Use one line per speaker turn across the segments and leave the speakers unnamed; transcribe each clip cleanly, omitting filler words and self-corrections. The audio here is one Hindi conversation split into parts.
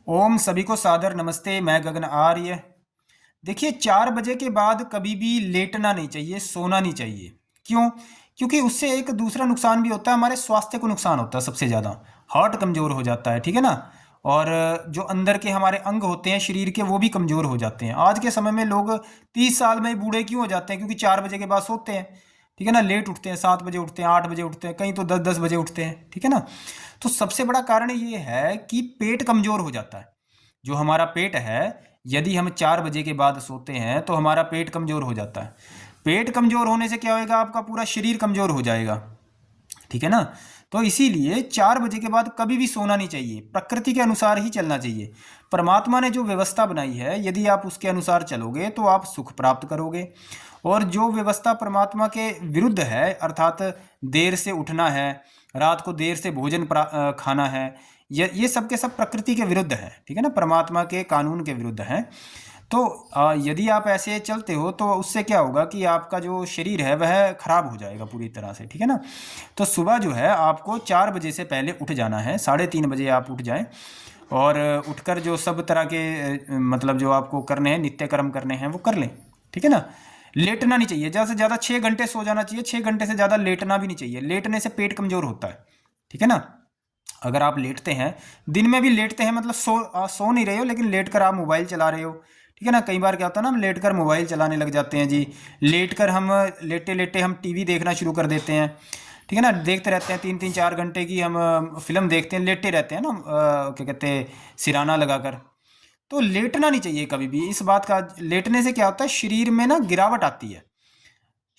ओम सभी को सादर नमस्ते। मैं गगन आर्य। देखिए, 4 बजे के बाद कभी भी लेटना नहीं चाहिए, सोना नहीं चाहिए। क्यों? क्योंकि उससे एक दूसरा नुकसान भी होता है, हमारे स्वास्थ्य को नुकसान होता है। सबसे ज़्यादा हार्ट कमज़ोर हो जाता है, ठीक है ना। और जो अंदर के हमारे अंग होते हैं शरीर के, वो भी कमज़ोर हो जाते हैं। आज के समय में लोग 30 साल में ही बूढ़े क्यों हो जाते हैं? क्योंकि 4 बजे के बाद सोते हैं, ठीक है ना। लेट उठते हैं, 7 बजे उठते हैं, 8 बजे उठते हैं, कहीं तो 10-10 बजे उठते हैं, ठीक है ना। तो सबसे बड़ा कारण ये है कि पेट कमज़ोर हो जाता है। जो हमारा पेट है, यदि हम 4 बजे के बाद सोते हैं तो हमारा पेट कमज़ोर हो जाता है। पेट कमज़ोर होने से क्या होएगा? आपका पूरा शरीर कमज़ोर हो जाएगा, ठीक है ना। तो इसीलिए 4 बजे के बाद कभी भी सोना नहीं चाहिए, प्रकृति के अनुसार ही चलना चाहिए। परमात्मा ने जो व्यवस्था बनाई है, यदि आप उसके अनुसार चलोगे तो आप सुख प्राप्त करोगे। और जो व्यवस्था परमात्मा के विरुद्ध है, अर्थात देर से उठना है, रात को देर से भोजन खाना है, ये सब के सब प्रकृति के विरुद्ध है, ठीक है ना, परमात्मा के कानून के विरुद्ध है। तो यदि आप ऐसे चलते हो तो उससे क्या होगा कि आपका जो शरीर है वह खराब हो जाएगा पूरी तरह से, ठीक है ना। तो सुबह जो है आपको 4 बजे से पहले उठ जाना है, 3:30 बजे आप उठ जाएं। और उठकर जो सब तरह के मतलब जो आपको करने हैं, नित्य कर्म करने हैं, वो कर लें, ठीक है ना। लेटना नहीं चाहिए, ज़्यादा से ज़्यादा 6 घंटे सो जाना चाहिए। 6 घंटे से ज़्यादा लेटना भी नहीं चाहिए, लेटने से पेट कमज़ोर होता है, ठीक है ना। अगर आप लेटते हैं, दिन में भी लेटते हैं, मतलब सो नहीं रहे हो लेकिन लेट कर आप मोबाइल चला रहे हो, ठीक है ना। कई बार क्या होता है ना, हम लेट कर मोबाइल चलाने लग जाते हैं जी। लेट कर हम लेटे लेटे हम टीवी देखना शुरू कर देते हैं, ठीक है ना। देखते रहते हैं 3-3 4 घंटे की हम फिल्म देखते हैं, लेटे रहते हैं ना, क्या कहते हैं, सिराना लगाकर। तो लेटना नहीं चाहिए कभी भी। इस बात का, लेटने से क्या होता है, शरीर में ना गिरावट आती है।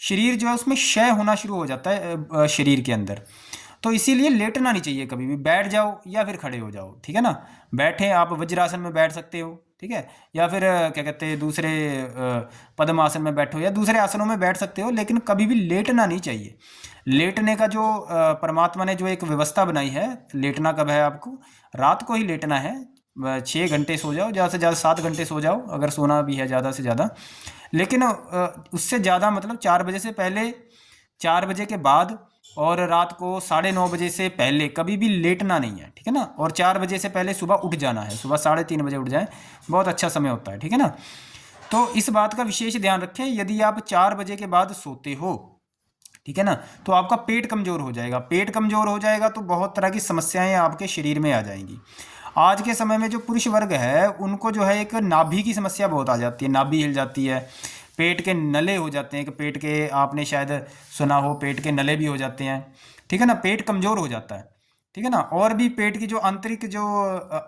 शरीर जो है उसमें क्षय होना शुरू हो जाता है शरीर के अंदर। तो इसीलिए लेटना नहीं चाहिए कभी भी। बैठ जाओ या फिर खड़े हो जाओ, ठीक है ना। बैठे आप वज्रासन में बैठ सकते हो, ठीक है। या फिर क्या कहते हैं, दूसरे पद्म आसन में बैठो या दूसरे आसनों में बैठ सकते हो, लेकिन कभी भी लेटना नहीं चाहिए। लेटने का जो परमात्मा ने जो एक व्यवस्था बनाई है, लेटना कब है आपको? रात को ही लेटना है। 6 घंटे सो जाओ, ज़्यादा से ज़्यादा 7 घंटे सो जाओ अगर सोना भी है ज़्यादा से ज़्यादा। लेकिन उससे ज़्यादा, मतलब 4 बजे से पहले, 4 बजे के बाद और रात को 9:30 बजे से पहले कभी भी लेटना नहीं है, ठीक है ना। और 4 बजे से पहले सुबह उठ जाना है, सुबह 3:30 बजे उठ जाए, बहुत अच्छा समय होता है, ठीक है ना। तो इस बात का विशेष ध्यान रखें, यदि आप 4 बजे के बाद सोते हो, ठीक है ना, तो आपका पेट कमज़ोर हो जाएगा। पेट कमज़ोर हो जाएगा तो बहुत तरह की समस्याएं आपके शरीर में आ जाएंगी। आज के समय में जो पुरुष वर्ग है उनको जो है एक नाभि की समस्या बहुत आ जाती है, नाभि हिल जाती है, पेट के नले हो जाते हैं। कि पेट के, आपने शायद सुना हो, पेट के नले भी हो जाते हैं, ठीक है ना। पेट कमज़ोर हो जाता है, ठीक है ना। और भी पेट की जो आंतरिक जो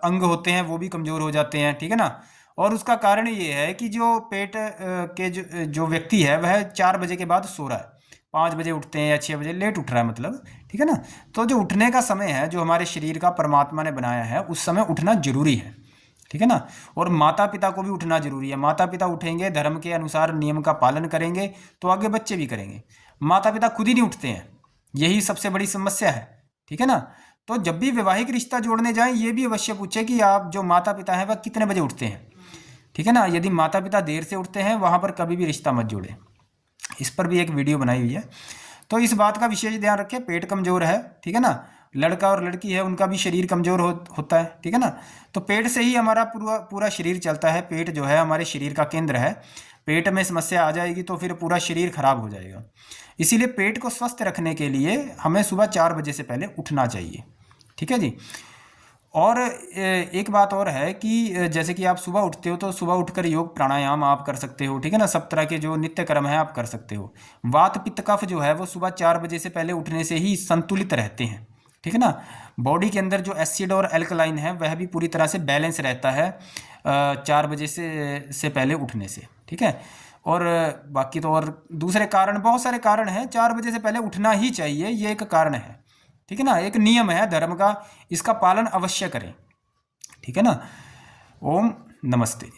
अंग होते हैं वो भी कमज़ोर हो जाते हैं, ठीक है ना। और उसका कारण ये है कि जो पेट के जो व्यक्ति है वह 4 बजे के बाद सो रहा है, 5 बजे उठते हैं या 6 बजे, लेट उठ रहा है मतलब, ठीक है ना। तो जो उठने का समय है, जो हमारे शरीर का परमात्मा ने बनाया है, उस समय उठना जरूरी है, ठीक है ना। और माता पिता को भी उठना जरूरी है। माता पिता उठेंगे, धर्म के अनुसार नियम का पालन करेंगे, तो आगे बच्चे भी करेंगे। माता पिता खुद ही नहीं उठते हैं, यही सबसे बड़ी समस्या है, ठीक है ना। तो जब भी वैवाहिक रिश्ता जोड़ने जाएं, ये भी अवश्य पूछे कि आप जो माता पिता हैं वह कितने बजे उठते हैं, ठीक है ना। यदि माता पिता देर से उठते हैं, वहां पर कभी भी रिश्ता मत जोड़ें। इस पर भी एक वीडियो बनाई हुई है। तो इस बात का विशेष ध्यान रखें, पेट कमज़ोर है, ठीक है ना। लड़का और लड़की है, उनका भी शरीर कमज़ोर होता है, ठीक है ना। तो पेट से ही हमारा पूरा पूरा शरीर चलता है। पेट जो है हमारे शरीर का केंद्र है। पेट में समस्या आ जाएगी तो फिर पूरा शरीर खराब हो जाएगा। इसीलिए पेट को स्वस्थ रखने के लिए हमें सुबह 4 बजे से पहले उठना चाहिए, ठीक है जी। और एक बात और है कि जैसे कि आप सुबह उठते हो तो सुबह उठकर योग प्राणायाम आप कर सकते हो, ठीक है ना। सब तरह के जो नित्य कर्म है आप कर सकते हो। वात पित्त कफ जो है वो सुबह 4 बजे से पहले उठने से ही संतुलित रहते हैं, ठीक है ना। बॉडी के अंदर जो एसिड और एल्कलाइन है वह भी पूरी तरह से बैलेंस रहता है 4 बजे से पहले उठने से, ठीक है। और बाकी तो और दूसरे कारण, बहुत सारे कारण हैं। 4 बजे से पहले उठना ही चाहिए, ये एक कारण है, ठीक है ना। एक नियम है धर्म का, इसका पालन अवश्य करें, ठीक है ना। ओम नमस्ते।